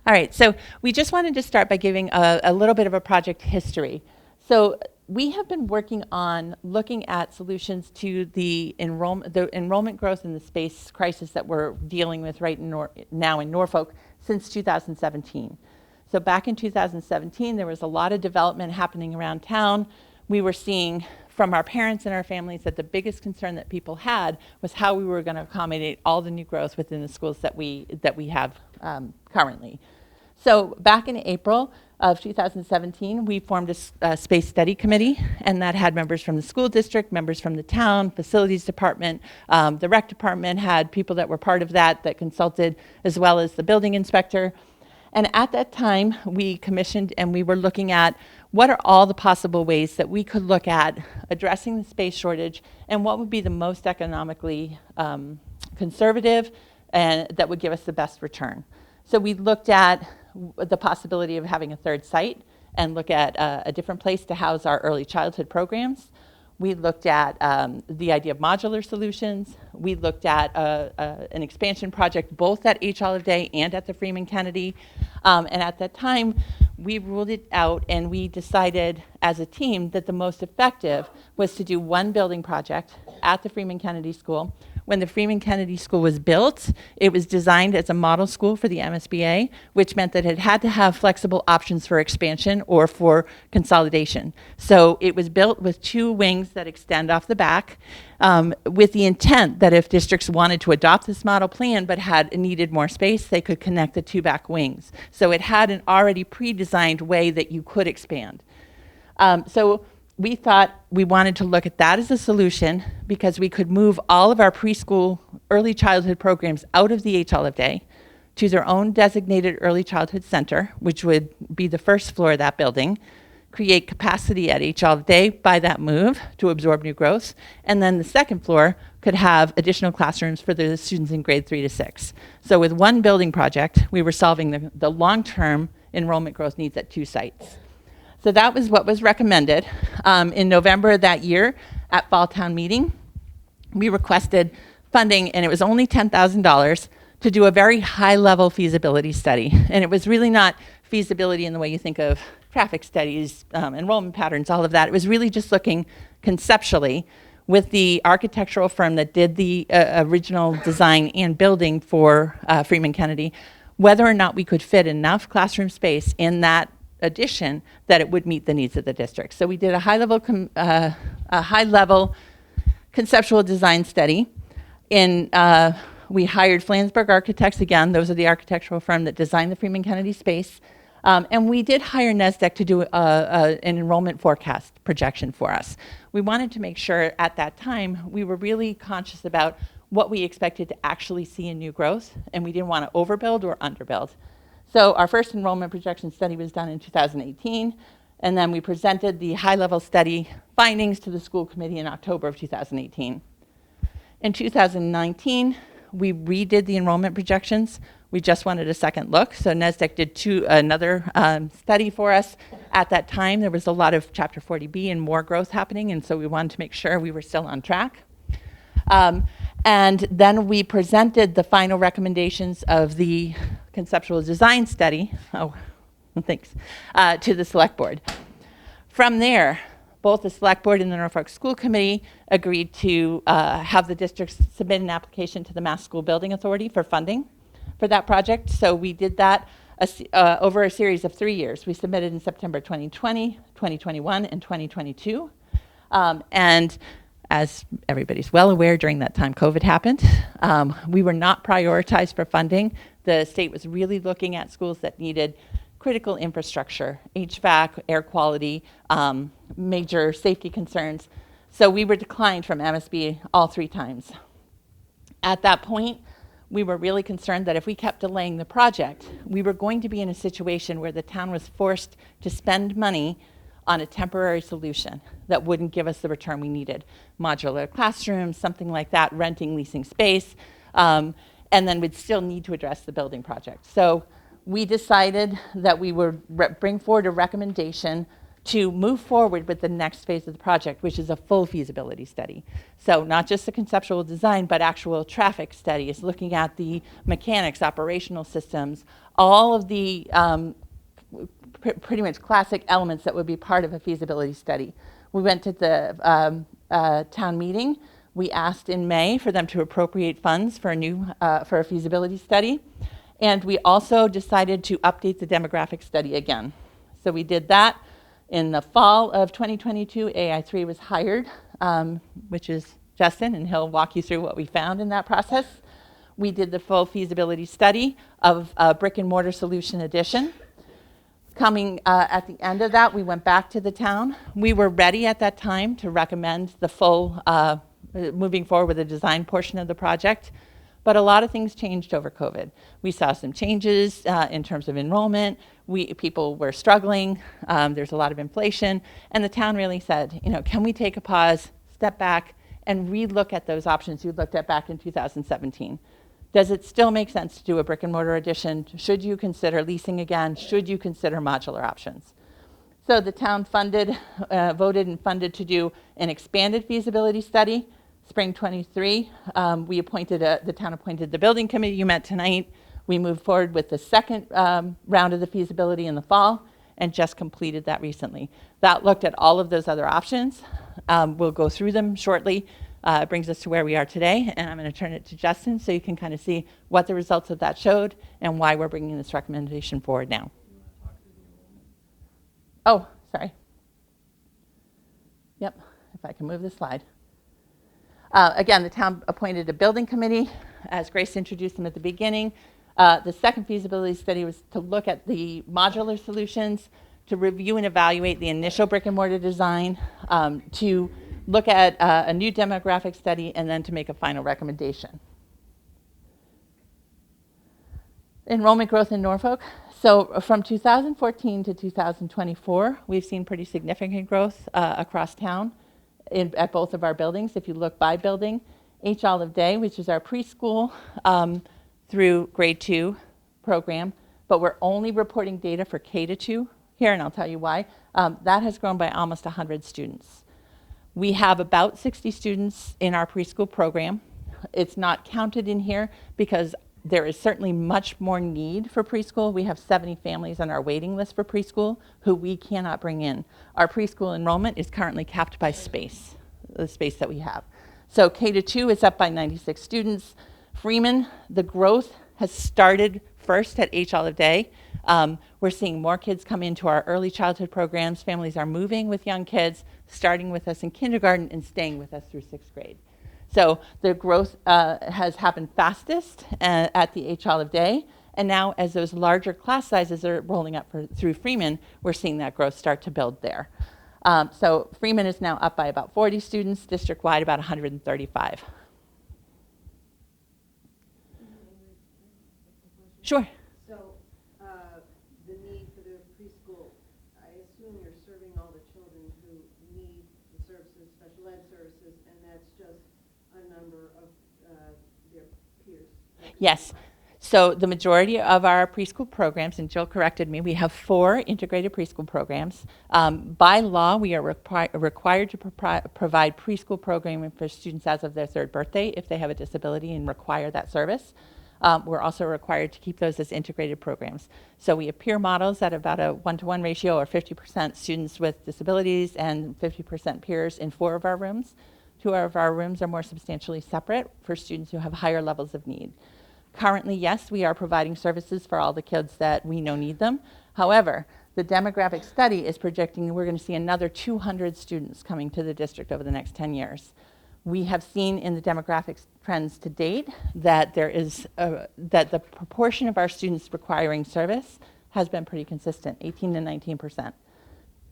All right, so we just wanted to start by giving a little bit of a project history. So we have been working on looking at solutions to the enrollment growth and the space crisis that we're dealing with right now in Norfolk since 2017. So back in 2017, there was a lot of development happening around town. We were seeing from our parents and our families that the biggest concern that people had was how we were going to accommodate all the new growth within the schools that we have currently. So back in April of 2017, we formed a space study committee, and that had members from the school district, members from the town, facilities department, the rec department had people that were part of that consulted, as well as the building inspector. And at that time, we commissioned and we were looking at what are all the possible ways that we could look at addressing the space shortage and what would be the most economically conservative and that would give us the best return. So we looked at the possibility of having a third site and look at a different place to house our early childhood programs. We looked at the idea of modular solutions. We looked at an expansion project both at H. Olive Day and at the Freeman-Kennedy. And at that time, we ruled it out and we decided as a team that the most effective was to do one building project at the Freeman-Kennedy School. When the Freeman-Kennedy School was built, it was designed as a model school for the MSBA, which meant that it had to have flexible options for expansion or for consolidation. So it was built with two wings that extend off the back, with the intent that if districts wanted to adopt this model plan but needed more space, they could connect the two back wings. So it had an already pre-designed way that you could expand. So we thought we wanted to look at that as a solution because we could move all of our preschool early childhood programs out of the H. Olive Day to their own designated early childhood center, which would be the first floor of that building, create capacity at H. Olive Day by that move to absorb new growth, and then the second floor could have additional classrooms for the students in grade 3 to 6. So with one building project, we were solving the long-term enrollment growth needs at two sites. So that was what was recommended. In November of that year at Fall Town Meeting, we requested funding, and it was only $10,000 to do a very high-level feasibility study. And it was really not feasibility in the way you think of traffic studies, enrollment patterns, all of that. It was really just looking conceptually with the architectural firm that did the original design and building for Freeman-Kennedy, whether or not we could fit enough classroom space in that addition that it would meet the needs of the district. So we did a high-level conceptual design study. We hired Flansburgh Architects again. Those are the architectural firm that designed the Freeman-Kennedy space. And we did hire NESDEC to do an enrollment forecast projection for us. We wanted to make sure at that time we were really conscious about what we expected to actually see in new growth, and we didn't want to overbuild or underbuild. So our first enrollment projection study was done in 2018, and then we presented the high-level study findings to the school committee in October of 2018. In 2019, we redid the enrollment projections. We just wanted a second look, so NESDEC did another study for us. At that time, there was a lot of Chapter 40B and more growth happening, and so we wanted to make sure we were still on track. And then we presented the final recommendations of the conceptual design study, to the select board. From there, both the select board and the Norfolk School Committee agreed to have the districts submit an application to the Mass School Building Authority for funding for that project. So we did that over a series of 3 years. We submitted in September 2020, 2021, and 2022. And as everybody's well aware, during that time, COVID happened. We were not prioritized for funding. The state was really looking at schools that needed critical infrastructure, HVAC, air quality, major safety concerns. So we were declined from MSB all 3 times. At that point, we were really concerned that if we kept delaying the project, we were going to be in a situation where the town was forced to spend money on a temporary solution that wouldn't give us the return we needed. Modular classrooms, something like that, renting, leasing space, and then we'd still need to address the building project. So we decided that we would bring forward a recommendation to move forward with the next phase of the project, which is a full feasibility study. So not just the conceptual design, but actual traffic studies, looking at the mechanics, operational systems, all of the pretty much classic elements that would be part of a feasibility study. We went to the town meeting. We asked in May for them to appropriate funds for a feasibility study. And we also decided to update the demographic study again. So we did that. In the fall of 2022, AI3 was hired, which is Justin, and he'll walk you through what we found in that process. We did the full feasibility study of a brick and mortar solution addition. Coming at the end of that, we went back to the town. We were ready at that time to recommend the full, moving forward with the design portion of the project. But a lot of things changed over COVID. We saw some changes in terms of enrollment. People were struggling. There's a lot of inflation. And the town really said, can we take a pause, step back, and relook at those options you looked at back in 2017? Does it still make sense to do a brick and mortar addition? Should you consider leasing again? Should you consider modular options? So the town voted and funded to do an expanded feasibility study. Spring 23, the town appointed the building committee you met tonight. We moved forward with the second round of the feasibility in the fall and just completed that recently. That looked at all of those other options. We'll go through them shortly. It brings us to where we are today, and I'm going to turn it to Justin so you can kind of see what the results of that showed and why we're bringing this recommendation forward now. Oh, sorry. Yep, if I can move the slide. Again, the town appointed a building committee, as Grace introduced them at the beginning. The second feasibility study was to look at the modular solutions, to review and evaluate the initial brick and mortar design, to look at a new demographic study, and then to make a final recommendation. Enrollment growth in Norfolk. So from 2014 to 2024, we've seen pretty significant growth across town. At both of our buildings. If you look by building, H. Olive Day, which is our preschool through grade 2 program, but we're only reporting data for K-2 here, and I'll tell you why. That has grown by almost 100 students. We have about 60 students in our preschool program. It's not counted in here because there is certainly much more need for preschool. We have 70 families on our waiting list for preschool who we cannot bring in. Our preschool enrollment is currently capped by space, the space that we have. So K-2 is up by 96 students. Freeman, the growth has started first at H. Olive Day. We're seeing more kids come into our early childhood programs. Families are moving with young kids, starting with us in kindergarten and staying with us through 6th grade. So the growth has happened fastest at the H. Olive Day. And now as those larger class sizes are rolling up through Freeman, we're seeing that growth start to build there. So Freeman is now up by about 40 students, district-wide about 135. Sure. So the need for the preschool, I assume you're serving all the children who need the services, special ed services, and that's just a number of their peers. Yes. So the majority of our preschool programs, and Jill corrected me, we have 4 integrated preschool programs. By law, we are required to provide preschool programming for students as of their 3rd birthday if they have a disability and require that service. We're also required to keep those as integrated programs. So we have peer models at about a 1-to-1 ratio, or 50% students with disabilities and 50% peers in 4 of our rooms. 2 of our rooms are more substantially separate for students who have higher levels of need. Currently, yes, we are providing services for all the kids that we know need them. However, the demographic study is projecting we're going to see another 200 students coming to the district over the next 10 years. We have seen in the demographic trends to date that that the proportion of our students requiring service has been pretty consistent, 18 to 19%.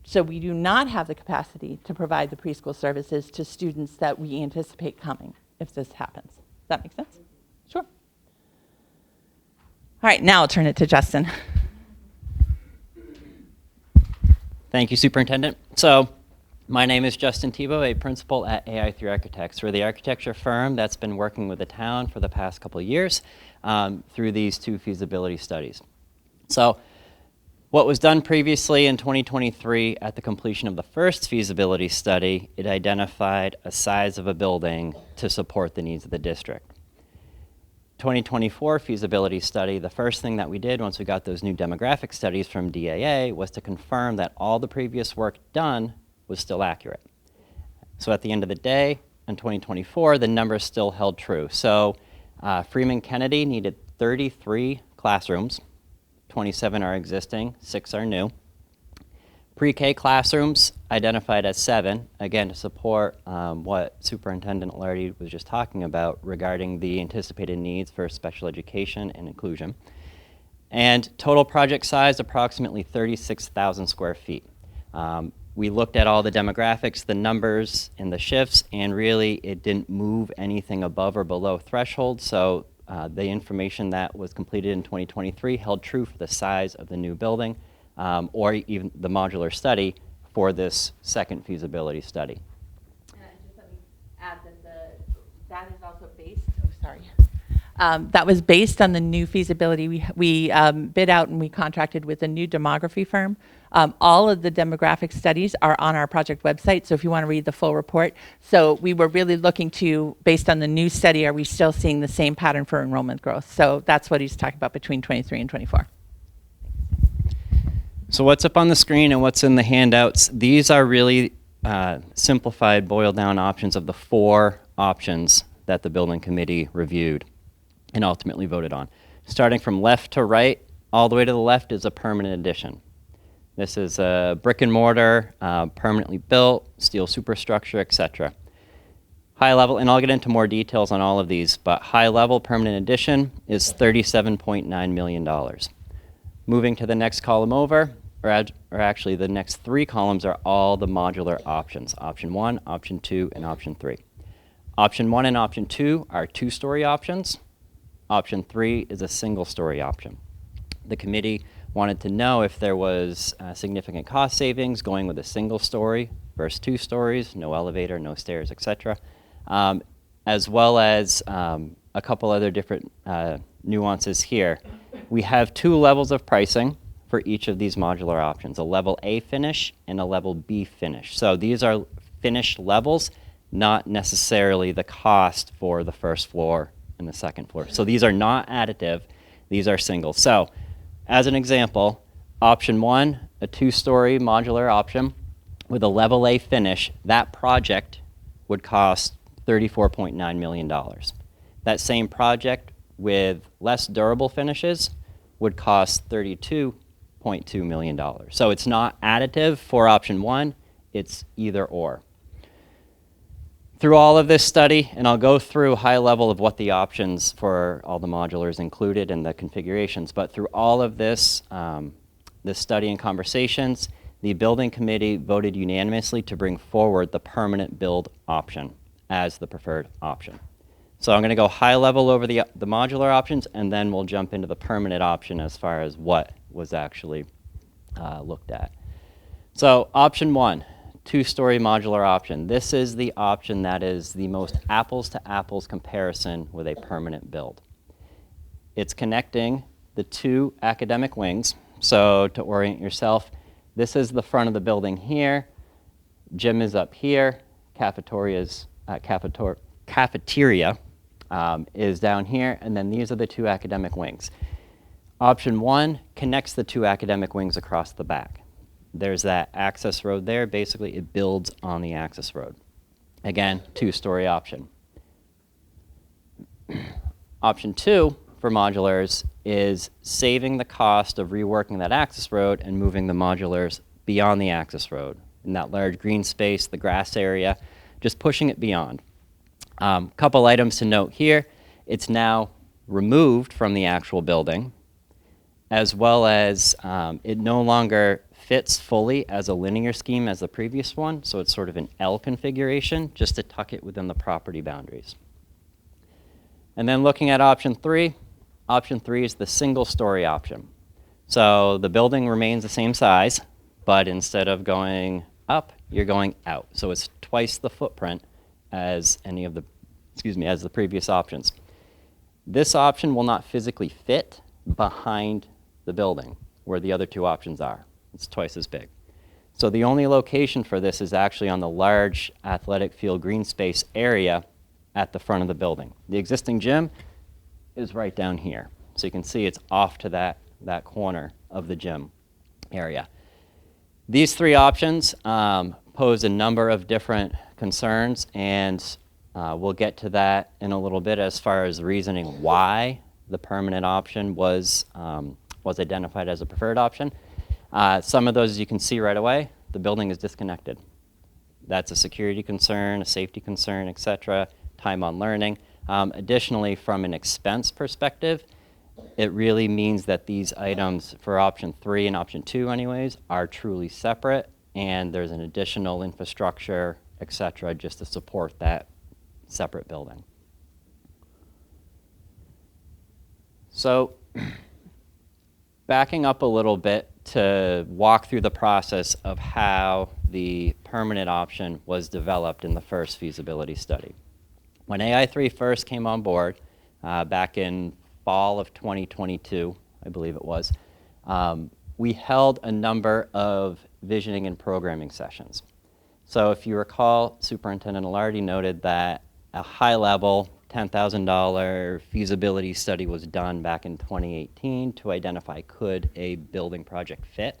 So we do not have the capacity to provide the preschool services to students that we anticipate coming if this happens. Does that make sense? Sure. All right, now I'll turn it to Justin. Thank you, Superintendent. So my name is Justin Tebow, a principal at AI3 Architects. We're the architecture firm that's been working with the town for the past couple of years through these 2 feasibility studies. So What was done previously in 2023 at the completion of the first feasibility study, it identified a size of a building to support the needs of the district. 2024 feasibility study, the first thing that we did once we got those new demographic studies from DAA was to confirm that all the previous work done was still accurate. So at the end of the day, in 2024, the numbers still held true. So Freeman-Kennedy needed 33 classrooms. 27 are existing, 6 are new. Pre-K classrooms identified as 7, again to support what Superintendent Lardy was just talking about regarding the anticipated needs for special education and inclusion. And total project size approximately 36,000 square feet. We looked at all the demographics, the numbers, and the shifts, and really it didn't move anything above or below threshold. So the information that was completed in 2023 held true for the size of the new building or even the modular study for this second feasibility study. And just let me add that that is also based, that was based on the new feasibility. We bid out and we contracted with a new demography firm. All of the demographic studies are on our project website, so if you want to read the full report. So we were really looking to, based on the new study, are we still seeing the same pattern for enrollment growth? So that's what he's talking about between 23 and 24. So what's up on the screen and what's in the handouts, these are really simplified, boiled down options of the 4 options that the building committee reviewed and ultimately voted on. Starting from left to right, all the way to the left is a permanent addition. This is a brick and mortar, permanently built, steel superstructure, etc. High level, and I'll get into more details on all of these, but high level permanent addition is $37.9 million. Moving to the next column over, or actually the next 3 columns are all the modular options. Option 1, option 2, and option 3. Option 1 and option 2 are 2-story options. Option 3 is a single-story option. The committee wanted to know if there was significant cost savings going with a single story versus 2 stories, no elevator, no stairs, etc., as well as a couple other different nuances here. We have 2 levels of pricing for each of these modular options, a level A finish and a level B finish. So these are finished levels, not necessarily the cost for the first floor and the second floor. So these are not additive, these are single. So as an example, option 1, a 2-story modular option with a level A finish, that project would cost $34.9 million. That same project with less durable finishes would cost $32.2 million. So it's not additive for option 1, it's either or. Through all of this study, and I'll go through high level of what the options for all the modulars included and the configurations, but through all of this, this study and conversations, the building committee voted unanimously to bring forward the permanent build option as the preferred option. So I'm going to go high level over the modular options, and then we'll jump into the permanent option as far as what was actually looked at. So option 1. 2-story modular option. This is the option that is the most apples to apples comparison with a permanent build. It's connecting the 2 academic wings. So to orient yourself, this is the front of the building here, gym is up here, cafeteria is down here, and then these are the 2 academic wings. Option 1 connects the 2 academic wings across the back. There's that access road there. Basically, it builds on the access road. Again, 2-story option. Option 2 for modulars is saving the cost of reworking that access road and moving the modulars beyond the access road. In that large green space, the grass area, just pushing it beyond. Couple items to note here. It's now removed from the actual building, as well as it no longer fits fully as a linear scheme as the previous one, so it's sort of an L configuration just to tuck it within the property boundaries. And then looking at option 3 is the single-story option. So the building remains the same size, but instead of going up, you're going out. So it's twice the footprint as any of the, as the previous options. This option will not physically fit behind the building. where the other two options are. It's twice as big. So the only location for this is actually on the large athletic field green space area at the front of the building. The existing gym is right down here. So you can see it's off to that corner of the gym area. These three options pose a number of different concerns, and we'll get to that in a little bit as far as reasoning why the permanent option was identified as a preferred option. Some of those you can see right away. The building is disconnected. That's a security concern, a safety concern, etc. Time on learning. Additionally, from an expense perspective, it really means that these items for option 3 and option 2 anyways are truly separate, and there's an additional infrastructure, etc., just to support that separate building. So backing up a little bit to walk through the process of how the permanent option was developed in the first feasibility study. When AI3 first came on board back in fall of 2022, I believe it was, we held a number of visioning and programming sessions. So if you recall, Superintendent Alardi noted that a high-level $10,000 feasibility study was done back in 2018 to identify could a building project fit.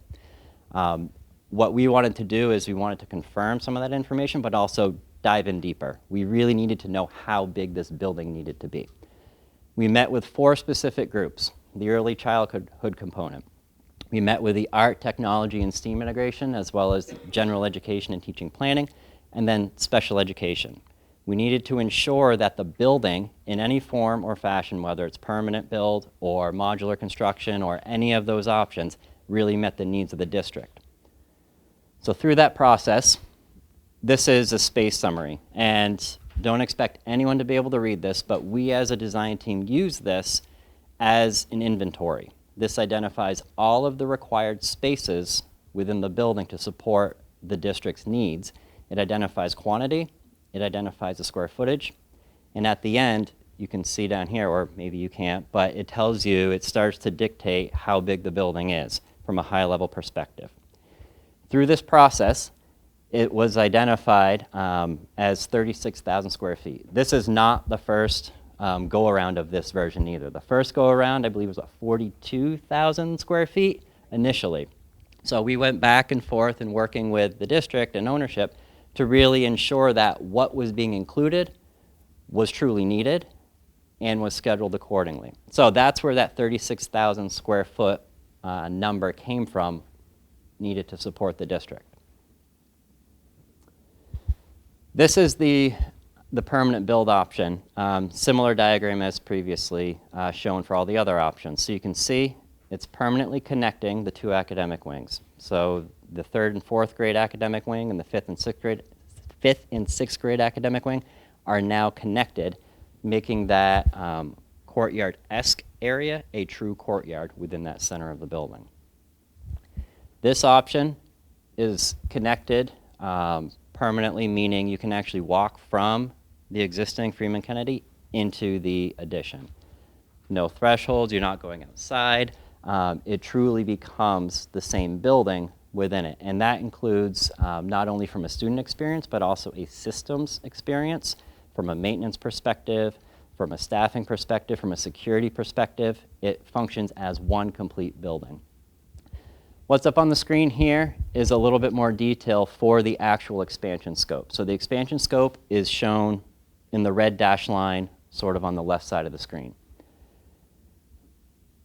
What we wanted to do is we wanted to confirm some of that information, but also dive in deeper. We really needed to know how big this building needed to be. We met with 4 specific groups: the early childhood component. We met with the art, technology, and STEAM integration, as well as general education and teaching planning, and then special education. We needed to ensure that the building, in any form or fashion, whether it's permanent build or modular construction or any of those options, really met the needs of the district. So through that process, this is a space summary, and don't expect anyone to be able to read this, but we as a design team use this as an inventory. This identifies all of the required spaces within the building to support the district's needs. It identifies quantity, it identifies the square footage, and at the end, you can see down here, or maybe you can't, but it tells you, it starts to dictate how big the building is from a high-level perspective. Through this process, it was identified as 36,000 square feet. This is not the first go-around of this version either. The first go-around, I believe, was 42,000 square feet initially. So we went back and forth in working with the district and ownership to really ensure that what was being included was truly needed and was scheduled accordingly. So that's where that 36,000 square foot number came from, needed to support the district. This is the permanent build option, similar diagram as previously shown for all the other options. So you can see it's permanently connecting the 2 academic wings. So the 3rd and 4th grade academic wing and the 5th and 6th grade academic wing are now connected, making that courtyard-esque area a true courtyard within that center of the building. This option is connected permanently, meaning you can actually walk from the existing Freeman-Kennedy into the addition. No thresholds, you're not going outside. It truly becomes the same building within it. And that includes not only from a student experience, but also a systems experience, from a maintenance perspective, from a staffing perspective, from a security perspective. It functions as one complete building. What's up on the screen here is a little bit more detail for the actual expansion scope. So the expansion scope is shown in the red dashed line, sort of on the left side of the screen.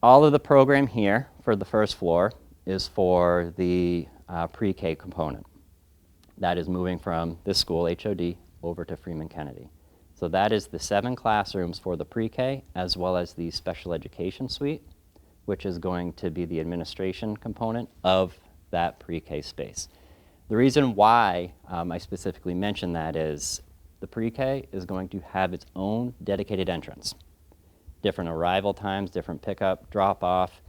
All of the program here for the first floor is for the pre-K component. That is moving from this school, HOD, over to Freeman-Kennedy. So that is the 7 classrooms for the pre-K, as well as the special education suite, which is going to be the administration component of that pre-K space. The reason why I specifically mention that is the pre-K is going to have its own dedicated entrance. Different arrival times, different pickup, drop-off,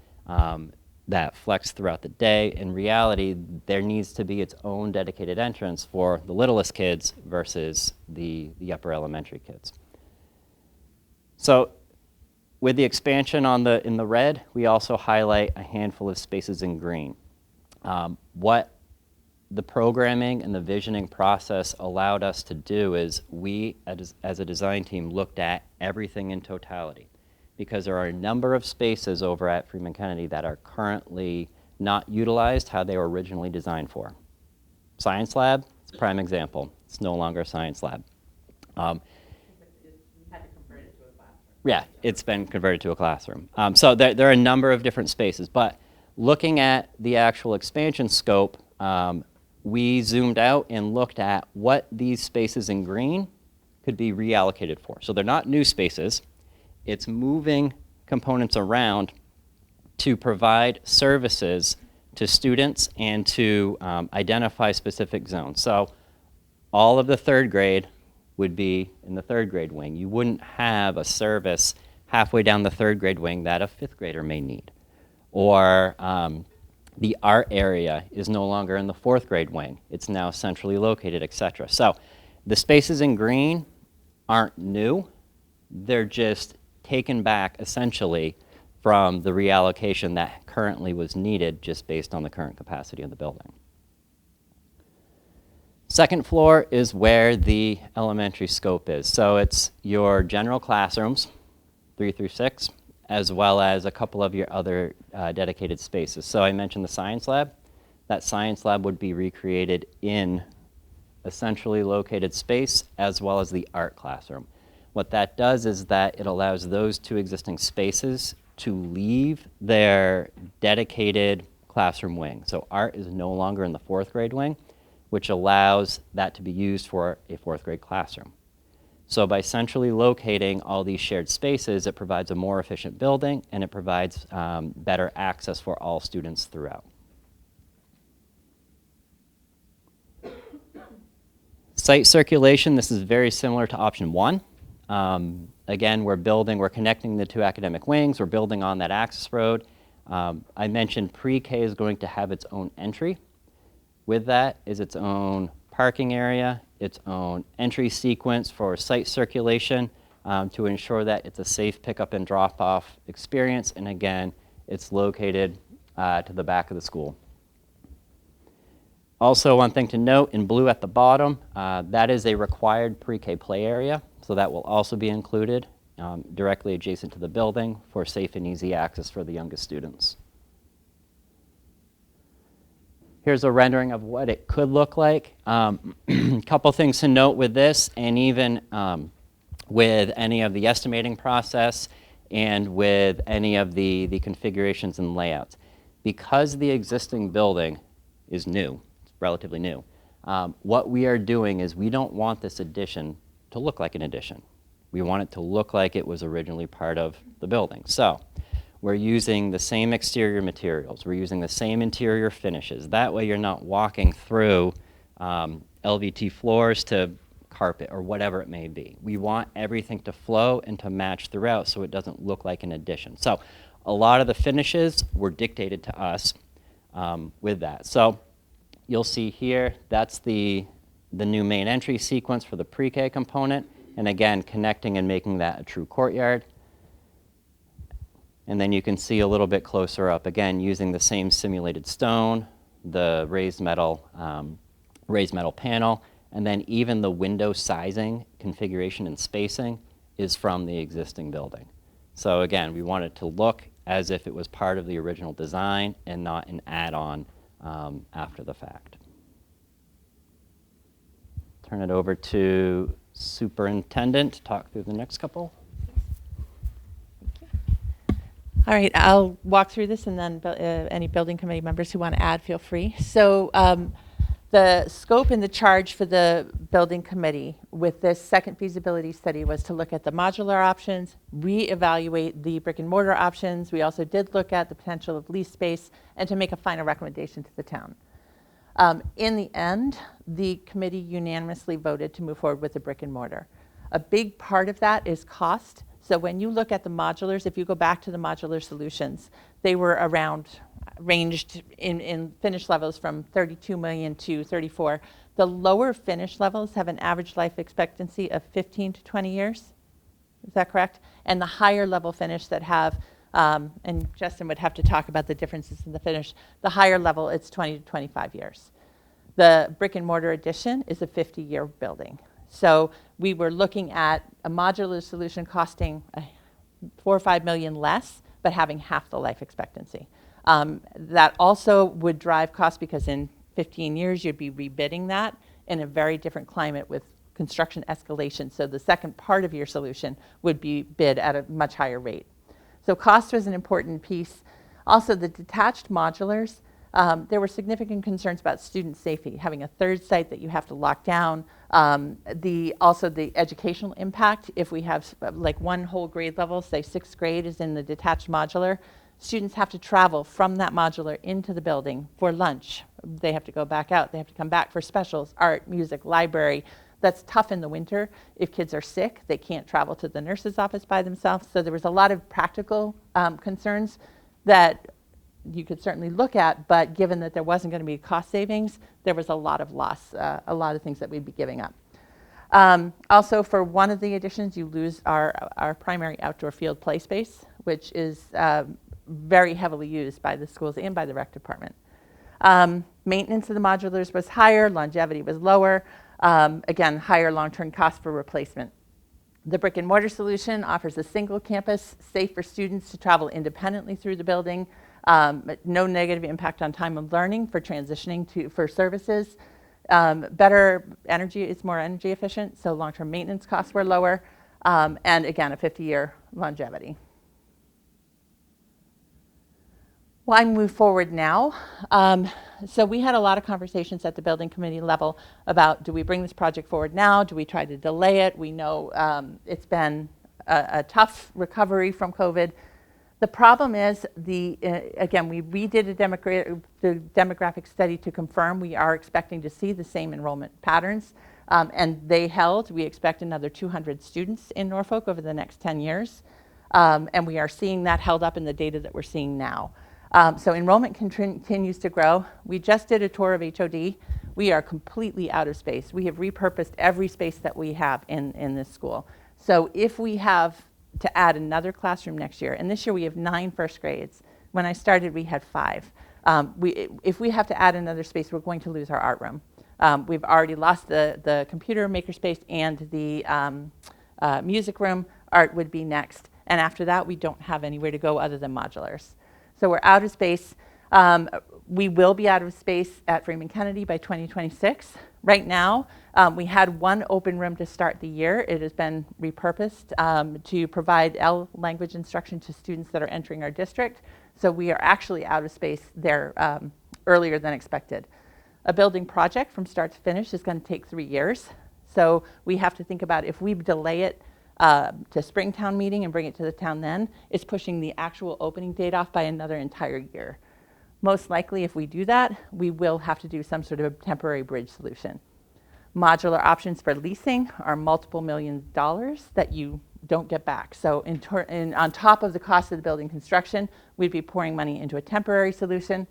that flex throughout the day. In reality, there needs to be its own dedicated entrance for the littlest kids versus the upper elementary kids. So with the expansion in the red, we also highlight a handful of spaces in green. What the programming and the visioning process allowed us to do is we, as a design team, looked at everything in totality, because there are a number of spaces over at Freeman-Kennedy that are currently not utilized how they were originally designed for. Science lab, it's a prime example. It's no longer a science lab. Yeah, it's been converted to a classroom. So there are a number of different spaces, but looking at the actual expansion scope, we zoomed out and looked at what these spaces in green could be reallocated for. So they're not new spaces. It's moving components around to provide services to students and to identify specific zones. So all of the third grade would be in the third grade wing. You wouldn't have a service halfway down the third grade wing that a fifth grader may need. Or the art area is no longer in the fourth grade wing. It's now centrally located, etc. So the spaces in green aren't new. They're just taken back essentially from the reallocation that currently was needed just based on the current capacity of the building. Second floor is where the elementary scope is. So it's your general classrooms, 3 through 6, as well as a couple of your other dedicated spaces. So I mentioned the science lab. That science lab would be recreated in a centrally located space, as well as the art classroom. What that does is that it allows those two existing spaces to leave their dedicated classroom wing. So art is no longer in the fourth grade wing, which allows that to be used for a fourth grade classroom. So by centrally locating all these shared spaces, it provides a more efficient building, and it provides better access for all students throughout. Site circulation, this is very similar to option 1. Again, we're connecting the two academic wings, we're building on that access road. I mentioned pre-K is going to have its own entry. With that is its own parking area, its own entry sequence for site circulation to ensure that it's a safe pickup and drop-off experience, and again, it's located to the back of the school. Also, one thing to note, in blue at the bottom, that is a required pre-K play area, so that will also be included directly adjacent to the building for safe and easy access for the youngest students. Here's a rendering of what it could look like. Couple things to note with this, and even with any of the estimating process and with any of the configurations and layouts. Because the existing building is new, it's relatively new, what we are doing is we don't want this addition to look like an addition. We want it to look like it was originally part of the building. So we're using the same exterior materials. We're using the same interior finishes. That way you're not walking through LVT floors to carpet or whatever it may be. We want everything to flow and to match throughout so it doesn't look like an addition. So a lot of the finishes were dictated to us with that. So you'll see here, that's the new main entry sequence for the pre-K component. And again, connecting and making that a true courtyard. And then you can see a little bit closer up, again, using the same simulated stone, the raised metal panel, and then even the window sizing, configuration, and spacing is from the existing building. So again, we want it to look as if it was part of the original design and not an add-on after the fact. Turn it over to Superintendent to talk through the next couple. All right, I'll walk through this, and then any building committee members who want to add, feel free. So the scope and the charge for the building committee with this second feasibility study was to look at the modular options, reevaluate the brick and mortar options. We also did look at the potential of lease space, and to make a final recommendation to the town. In the end, the committee unanimously voted to move forward with the brick and mortar. A big part of that is cost. So when you look at the modulars, if you go back to the modular solutions, they were ranged in finish levels from 32 million to 34. The lower finish levels have an average life expectancy of 15 to 20 years. Is that correct? And the higher level finish that have, and Justin would have to talk about the differences in the finish, the higher level, it's 20 to 25 years. The brick and mortar addition is a 50-year building. So we were looking at a modular solution costing 4 or 5 million less, but having half the life expectancy. That also would drive costs because in 15 years you'd be rebidding that in a very different climate with construction escalation. So the second part of your solution would be bid at a much higher rate. So cost was an important piece. Also, the detached modulars, there were significant concerns about student safety, having a third site that you have to lock down. Also the educational impact, if we have like one whole grade level, say 6th grade is in the detached modular, students have to travel from that modular into the building for lunch. They have to go back out. They have to come back for specials, art, music, library. That's tough in the winter. If kids are sick, they can't travel to the nurse's office by themselves. So there was a lot of practical concerns that you could certainly look at, but given that there wasn't going to be cost savings, there was a lot of loss, a lot of things that we'd be giving up. Also, for one of the additions, you lose our primary outdoor field play space, which is very heavily used by the schools and by the rec department. Maintenance of the modulars was higher, longevity was lower. Again, higher long-term cost for replacement. The brick and mortar solution offers a single campus, safe for students to travel independently through the building, no negative impact on time of learning for transitioning for services. Better energy, it's more energy efficient, so long-term maintenance costs were lower, and again, a 50-year longevity. Why move forward now? So we had a lot of conversations at the building committee level about, do we bring this project forward now? Do we try to delay it? We know it's been a tough recovery from COVID. The problem is, again, we redid the demographic study to confirm we are expecting to see the same enrollment patterns, and they held. We expect another 200 students in Norfolk over the next 10 years, and we are seeing that held up in the data that we're seeing now. So enrollment continues to grow. We just did a tour of HOD. We are completely out of space. We have repurposed every space that we have in this school. So if we have to add another classroom next year, and this year we have 9 first grades. When I started, we had 5. If we have to add another space, we're going to lose our art room. We've already lost the computer makerspace and the music room. Art would be next. And after that, we don't have anywhere to go other than modulars. So we're out of space. We will be out of space at Freeman-Kennedy by 2026. Right now, we had 1 open room to start the year. It has been repurposed to provide L language instruction to students that are entering our district. So we are actually out of space there earlier than expected. A building project from start to finish is going to take 3 years. So we have to think about if we delay it to Springtown meeting and bring it to the town then, it's pushing the actual opening date off by another entire year. Most likely, if we do that, we will have to do some sort of a temporary bridge solution. Modular options for leasing are multiple million dollars that you don't get back. So on top of the cost of the building construction, we'd be pouring money into a temporary solution.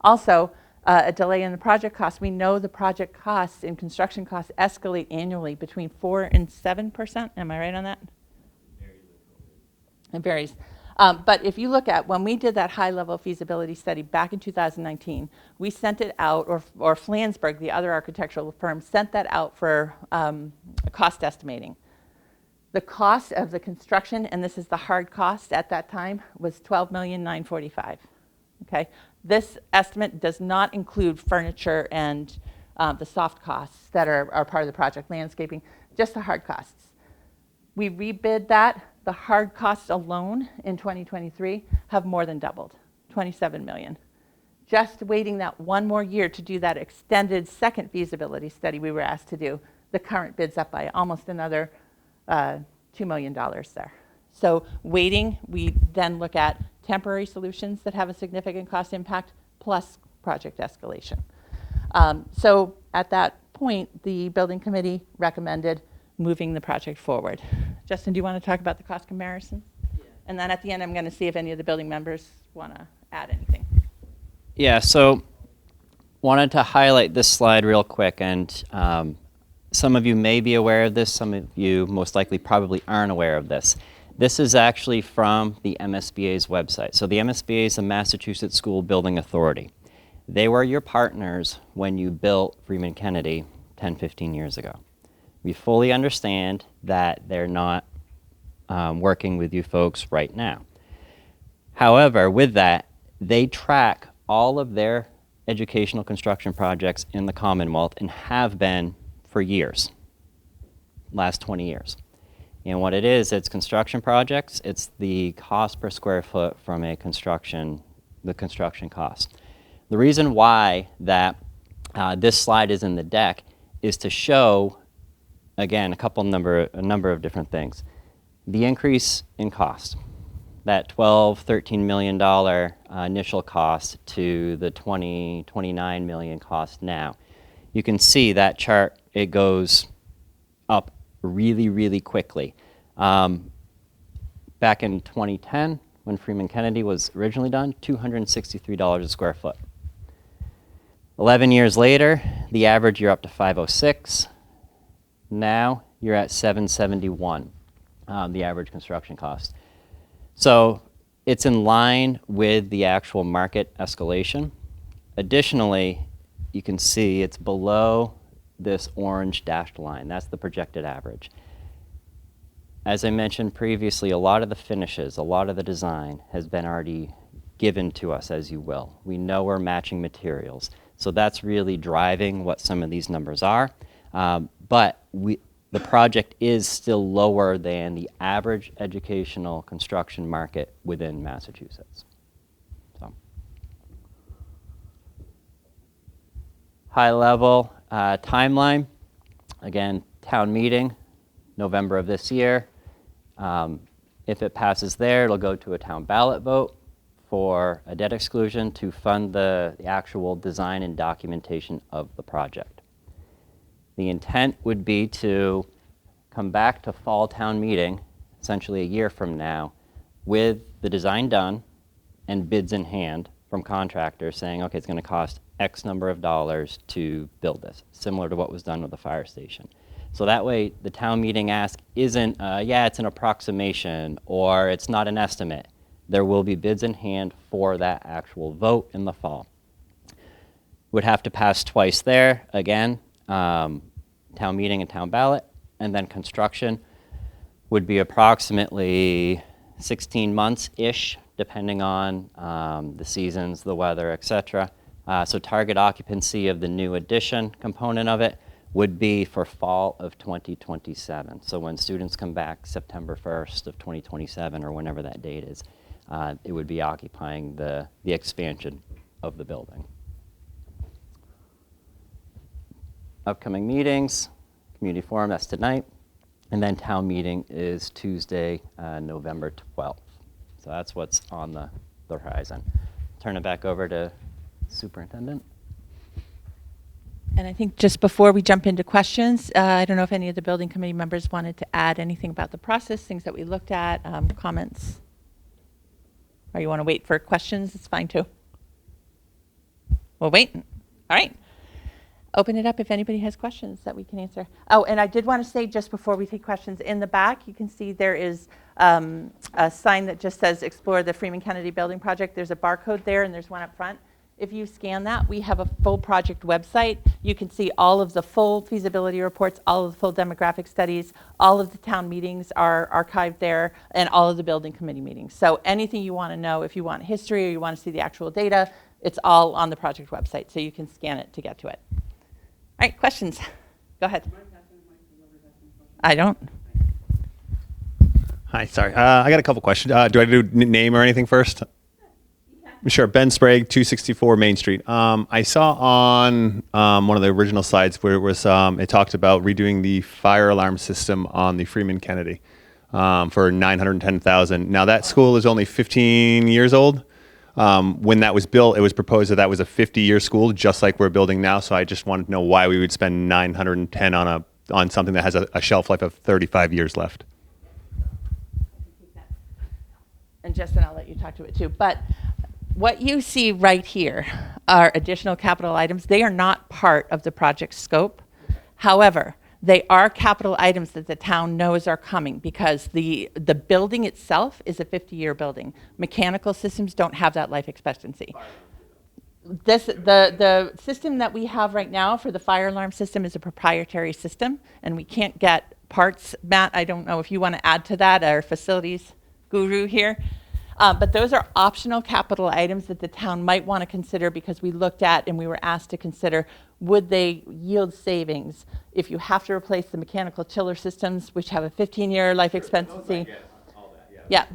Also, a delay in the project costs. We know the project costs and construction costs escalate annually between 4 and 7%. Am I right on that? It varies. But if you look at when we did that high-level feasibility study back in 2019, we sent it out, or Flansburgh, the other architectural firm, sent that out for cost estimating. The cost of the construction, and this is the hard cost at that time, was $12,945,000. Okay, this estimate does not include furniture and the soft costs that are part of the project, landscaping, just the hard costs. We rebid that. The hard costs alone in 2023 have more than doubled, $27 million. Just waiting that 1 more year to do that extended second feasibility study we were asked to do, the current bid's up by almost another $2 million there. So waiting, we then look at temporary solutions that have a significant cost impact plus project escalation. So at that point, the building committee recommended moving the project forward. Justin, do you want to talk about the cost comparison? Yeah. And then at the end, I'm going to see if any of the building members want to add anything. Yeah, so wanted to highlight this slide real quick and some of you may be aware of this, some of you most likely probably aren't aware of this. This is actually from the MSBA's website. So the MSBA is the Massachusetts School Building Authority. They were your partners when you built Freeman-Kennedy 10, 15 years ago. We fully understand that they're not working with you folks right now. However, with that, they track all of their educational construction projects in the Commonwealth and have been for years, last 20 years. And what it is, it's construction projects, it's the cost per square foot from the construction cost. The reason why that this slide is in the deck is to show, again, a number of different things. The increase in cost, that $12–13 million initial cost to the $29 million cost now. You can see that chart, it goes up really, really quickly. Back in 2010, when Freeman-Kennedy was originally done, $263 a square foot. 11 years later, the average, you're up to $506. Now you're at $771, the average construction cost. So it's in line with the actual market escalation. Additionally, you can see it's below this orange dashed line. That's the projected average. As I mentioned previously, a lot of the finishes, a lot of the design has been already given to us, as you will. We know we're matching materials. So that's really driving what some of these numbers are. But the project is still lower than the average educational construction market within Massachusetts. So, high level timeline, again, town meeting, November of this year. If it passes there, it'll go to a town ballot vote for a debt exclusion to fund the actual design and documentation of the project. The intent would be to come back to fall town meeting, essentially a year from now, with the design done and bids in hand from contractors saying, okay, it's going to cost X number of dollars to build this, similar to what was done with the fire station. So that way, the town meeting ask isn't, yeah, it's an approximation or it's not an estimate. There will be bids in hand for that actual vote in the fall. Would have to pass twice there, again, town meeting and town ballot, and then construction would be approximately 16 months-ish, depending on the seasons, the weather, etc. So target occupancy of the new addition component of it would be for fall of 2027. So when students come back September 1st of 2027 or whenever that date is, it would be occupying the expansion of the building. Upcoming meetings, community forum, that's tonight. And then town meeting is Tuesday, November 12th. So that's what's on the horizon. Turn it back over to Superintendent. And I think just before we jump into questions, I don't know if any of the building committee members wanted to add anything about the process, things that we looked at, comments. Or you want to wait for questions? It's fine too. We'll wait. All right. Open it up if anybody has questions that we can answer. Oh, and I did want to say just before we take questions, in the back you can see there is a sign that just says explore the Freeman-Kennedy building project. There's a barcode there and there's one up front. If you scan that, we have a full project website. You can see all of the full feasibility reports, all of the full demographic studies, all of the town meetings are archived there, and all of the building committee meetings. So anything you want to know, if you want history or you want to see the actual data, it's all on the project website, so you can scan it to get to it. All right, questions? Go ahead. I don't. Hi, sorry. I got a couple questions. Do I do name or anything first? Sure. Ben Sprague, 264 Main Street. I saw on one of the original slides where it was it talked about redoing the fire alarm system on the Freeman-Kennedy for $910,000. Now that school is only 15 years old. When that was built, it was proposed that was a 50-year school, just like we're building now. So I just wanted to know why we would spend $910 on something that has a shelf life of 35 years left. And Justin, I'll let you talk to it too. But what you see right here are additional capital items. They are not part of the project scope. However, They are capital items that the town knows are coming because the building itself is a 50-year building. Mechanical systems don't have that life expectancy. The system that we have right now for the fire alarm system is a proprietary system, and we can't get parts. Matt, I don't know if you want to add to that, our facilities guru here. But those are optional capital items that the town might want to consider because we looked at and we were asked to consider, would they yield savings if you have to replace the mechanical chiller systems, which have a 15-year life expectancy? Yeah.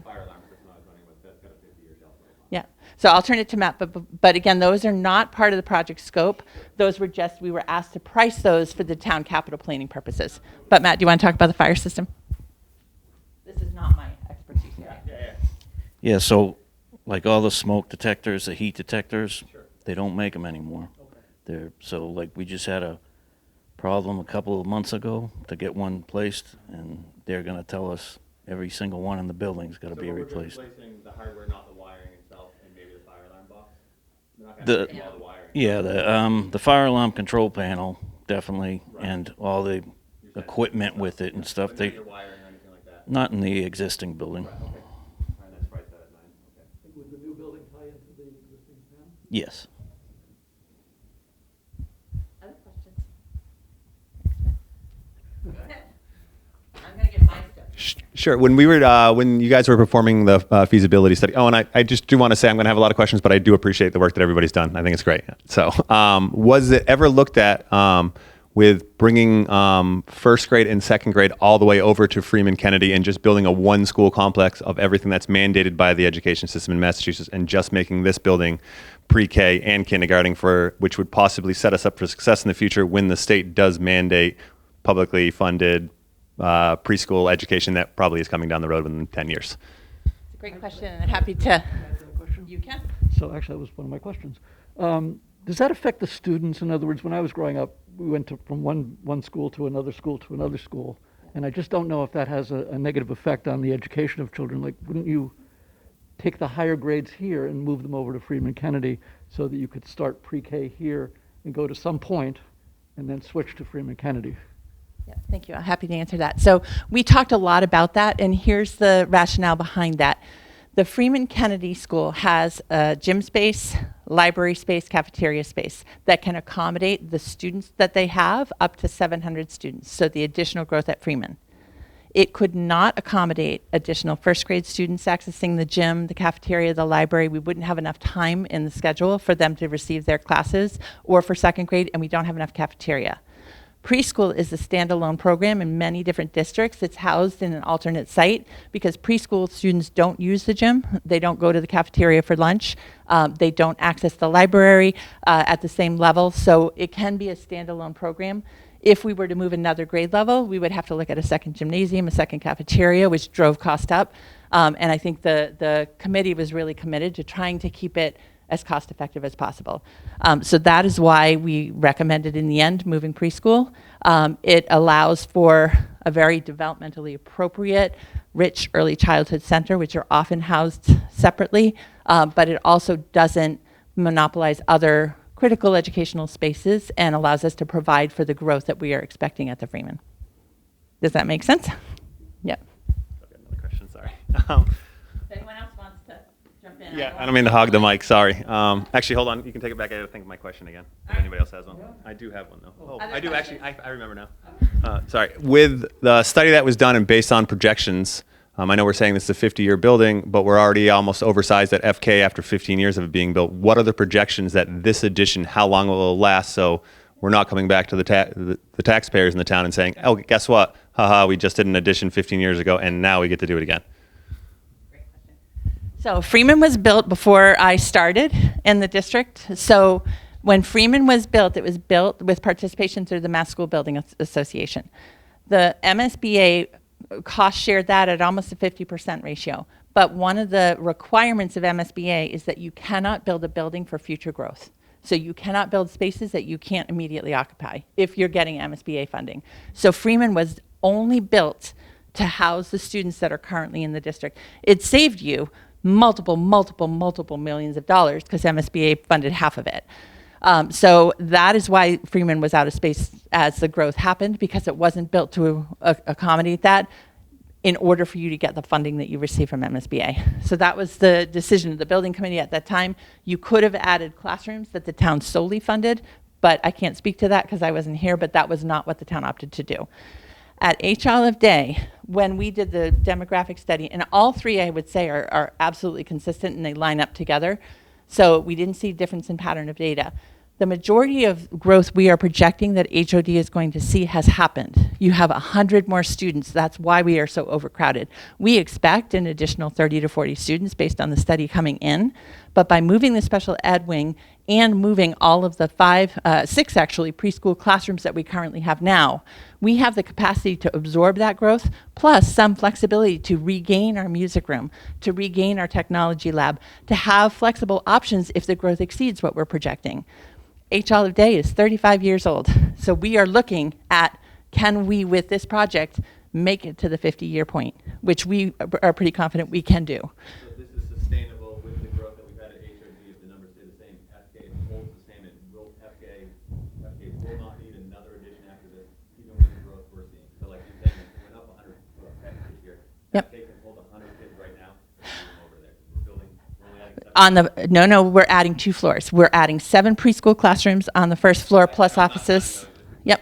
Yeah. So I'll turn it to Matt, but again, those are not part of the project scope. Those were just, we were asked to price those for the town capital planning purposes. But Matt, do you want to talk about the fire system? This is not my expertise area. Yeah, so like all the smoke detectors, the heat detectors, they don't make them anymore. So like we just had a problem a couple of months ago to get one placed, and they're going to tell us every single one in the building's got to be replaced. Replacing the hardware, not the wiring itself, and maybe the fire alarm box. They're not The- gonna all the wiring. Yeah, the fire alarm control panel, definitely, and all the equipment with it and stuff. They Major wiring or anything like that. not in the existing building. Okay. And that's priced out at 9. Okay. Would the new building tie into the existing panel? Yes. Other questions? I'm going to get my stuff. Sure. When when you guys were performing the feasibility study, and I just do want to say I'm going to have a lot of questions, but I do appreciate the work that everybody's done. I think it's great. So, was it ever looked at with bringing first grade and second grade all the way over to Freeman-Kennedy and just building a one school complex of everything that's mandated by the education system in Massachusetts, and just making this building pre-K and kindergarten, which would possibly set us up for success in the future when the state does mandate publicly funded preschool education that probably is coming down the road within 10 years. It's a great question, and I'm happy to. Answer that question? You can. So actually, that was one of my questions. Does that affect the students? In other words, when I was growing up, we went from one school to another school to another school, and I just don't know if that has a negative effect on the education of children. Like, wouldn't you take the higher grades here and move them over to Freeman-Kennedy so that you could start pre-K here and go to some point and then switch to Freeman-Kennedy? Yeah, thank you. I'm happy to answer that. So we talked a lot about that, and here's the rationale behind that. The Freeman-Kennedy School has a gym space, library space, cafeteria space that can accommodate the students that they have, up to 700 students, so the additional growth at Freeman. It could not accommodate additional first grade students accessing the gym, the cafeteria, the library. We wouldn't have enough time in the schedule for them to receive their classes, or for second grade, and we don't have enough cafeteria. Preschool is a standalone program in many different districts. It's housed in an alternate site because preschool students don't use the gym. They don't go to the cafeteria for lunch. They don't access the library at the same level. So it can be a standalone program. If we were to move another grade level, we would have to look at a second gymnasium, a second cafeteria, which drove cost up. And I think the committee was really committed to trying to keep it as cost effective as possible. So that is why we recommended in the end moving preschool. It allows for a very developmentally appropriate, rich early childhood center, which are often housed separately, but it also doesn't monopolize other critical educational spaces and allows us to provide for the growth that we are expecting at the Freeman. Does that make sense? Yep. Okay, another question, sorry. If anyone else wants to jump in. Yeah, I don't mean to hog the mic, sorry. Actually, hold on, you can take it back. I gotta think of my question again, if anybody else has one. I do have one, though. Oh, Other I do, actually, questions? I remember now. Sorry, with the study that was done and based on projections, I know we're saying this is a 50-year building, but we're already almost oversized at FK after 15 years of it being built. What are the projections that this addition, how long will it last? So we're not coming back to the taxpayers in the town and saying, oh, guess what? Haha, we just did an addition 15 years ago, and now we get to do it again. So Freeman was built before I started in the district. So when Freeman was built, it was built with participation through the Mass School Building Association. The MSBA cost shared that at almost a 50% ratio. But one of the requirements of MSBA is that you cannot build a building for future growth. So you cannot build spaces that you can't immediately occupy if you're getting MSBA funding. So Freeman was only built to house the students that are currently in the district. It saved you multiple millions of dollars because MSBA funded half of it. So that is why Freeman was out of space as the growth happened, because it wasn't built to accommodate that in order for you to get the funding that you receive from MSBA. So that was the decision of the building committee at that time. You could have added classrooms that the town solely funded, but I can't speak to that because I wasn't here, but that was not what the town opted to do. At H. Olive Day, when we did the demographic study, and all three I would say are absolutely consistent and they line up together, so we didn't see a difference in pattern of data. The majority of growth we are projecting that HOD is going to see has happened. You have 100 more students. That's why we are so overcrowded. We expect an additional 30 to 40 students based on the study coming in, but by moving the special ed wing and moving all of the six actually preschool classrooms that we currently have now, we have the capacity to absorb that growth, plus some flexibility to regain our music room, to regain our technology lab, to have flexible options if the growth exceeds what we're projecting. H. Olive Day is 35 years old. So we are looking at, can we, with this project, make it to the 50-year point, which we are pretty confident we can do. So this is sustainable with the growth that we've had at HOD. If the numbers stay the same, FK holds the same, and will FK will not need another addition after this, even with the growth we're seeing. So like you're saying, it went up 100 this year. Yep. FK can hold 100 kids right now. Over there. We're only adding 7. We're adding 2 floors. We're adding 7 preschool classrooms on the first floor plus offices. Yep.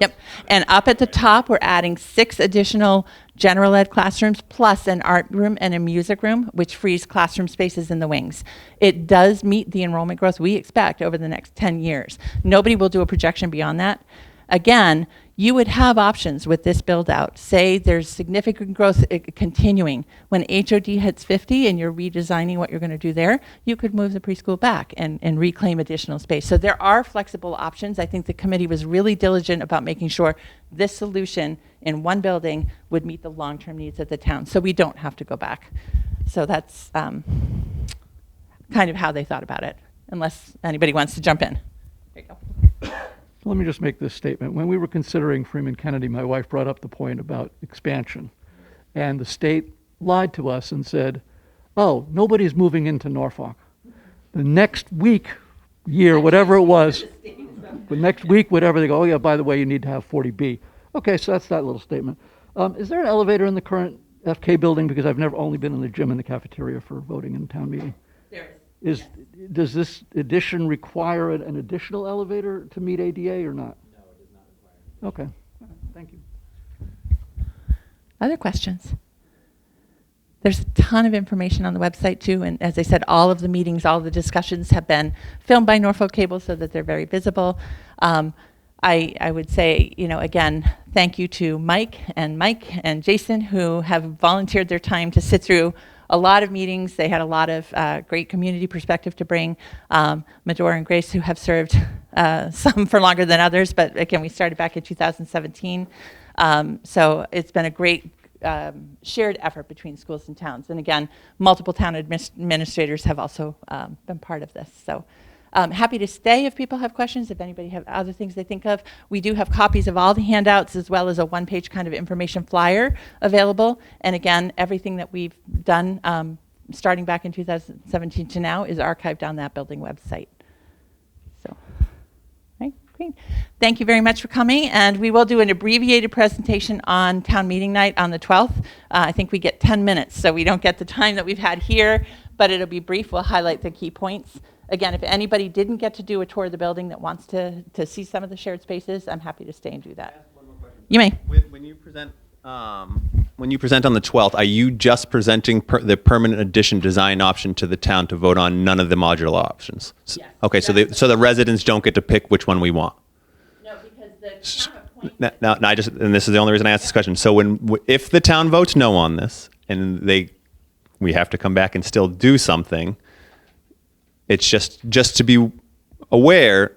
Yep. And up at the top, we're adding 6 additional general ed classrooms plus an art room and a music room, which frees classroom spaces in the wings. It does meet the enrollment growth we expect over the next 10 years. Nobody will do a projection beyond that. Again, you would have options with this build out. Say there's significant growth continuing. When HOD hits 50 and you're redesigning what you're going to do there, you could move the preschool back and reclaim additional space. So there are flexible options. I think the committee was really diligent about making sure this solution in one building would meet the long-term needs of the town, so we don't have to go back. So that's kind of how they thought about it, unless anybody wants to jump in. There you go. Let me just make this statement. When we were considering Freeman-Kennedy, my wife brought up the point about expansion. And the state lied to us and said, oh, nobody's moving into Norfolk. The next week, year, whatever it was, the next week, whatever, they go, oh yeah, by the way, you need to have 40B. Okay, so that's that little statement. Is there an elevator in the current FK building? Because I've never only been in the gym and the cafeteria for voting in town meeting. There is. Does this addition require an additional elevator to meet ADA or not? No, it does not require. Okay, thank you. Other questions? There's a ton of information on the website too, and as I said, all of the meetings, all of the discussions have been filmed by Norfolk Cable so that they're very visible. I would say, again, thank you to Mike and Jason, who have volunteered their time to sit through a lot of meetings. They had a lot of great community perspective to bring. Medora and Grace, who have served some for longer than others, but again, we started back in 2017. So it's been a great shared effort between schools and towns. And again, multiple town administrators have also been part of this. So happy to stay if people have questions, if anybody have other things they think of. We do have copies of all the handouts as well as a one-page kind of information flyer available. And again, everything that we've done starting back in 2017 to now is archived on that building website. So, right, great. Thank you very much for coming. And we will do an abbreviated presentation on town meeting night on the 12th. I think we get 10 minutes, so we don't get the time that we've had here, but it'll be brief. We'll highlight the key points. Again, if anybody didn't get to do a tour of the building that wants to see some of the shared spaces, I'm happy to stay and do that. One more question. You may. When you present on the 12th, are you just presenting the permanent addition design option to the town to vote on, none of the modular options? Yes. Okay, so the residents don't get to pick which one we want. No, because the town appoints. No, and this is the only reason I asked this question. So if the town votes no on this, and we have to come back and still do something, it's just to be aware,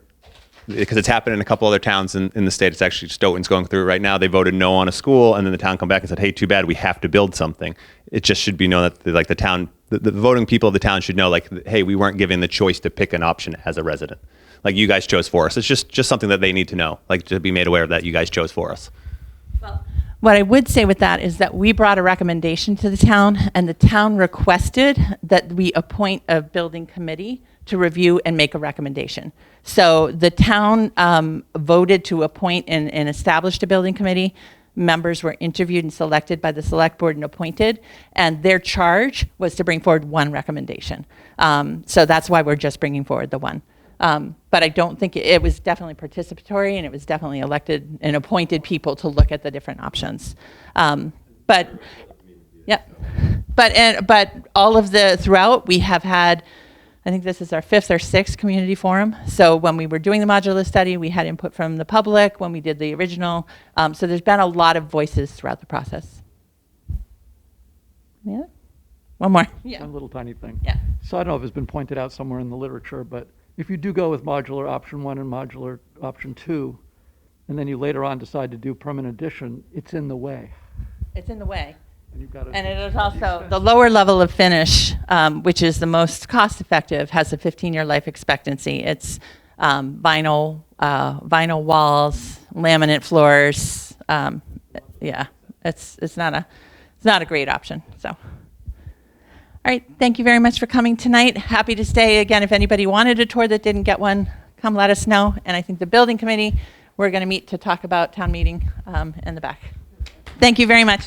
because it's happened in a couple other towns in the state. It's actually Stoughton's going through it right now. They voted no on a school, and then the town come back and said, "Hey, too bad, we have to build something." It just should be known that the voting people of the town should know, hey, we weren't given the choice to pick an option as a resident. Like you guys chose for us. It's just something that they need to know, to be made aware of that you guys chose for us. Well, What I would say with that is that we brought a recommendation to the town, and the town requested that we appoint a building committee to review and make a recommendation. So the town voted to appoint and established a building committee. Members were interviewed and selected by the select board and appointed, and their charge was to bring forward one recommendation. So that's why we're just bringing forward the one. But I don't think it was definitely participatory, and it was definitely elected and appointed people to look at the different options. But yeah, but all of the throughout we have had, I think this is our 5th or 6th community forum. So when we were doing the modular study, we had input from the public. When we did the original, so there's been a lot of voices throughout the process. Yeah, one more. Yeah. One little tiny thing. Yeah. So I don't know if it's been pointed out somewhere in the literature, but if you do go with modular option 1 and modular option 2, and then you later on decide to do permanent addition, it's in the way. It's in the way. And you've got to. And it is also the lower level of finish, which is the most cost effective, has a 15-year life expectancy. It's vinyl walls, laminate floors. Yeah, it's not a great option. So, all right, thank you very much for coming tonight. Happy to stay again. If anybody wanted a tour that didn't get one, come let us know. And I think the building committee, we're going to meet to talk about town meeting in the back. Thank you very much.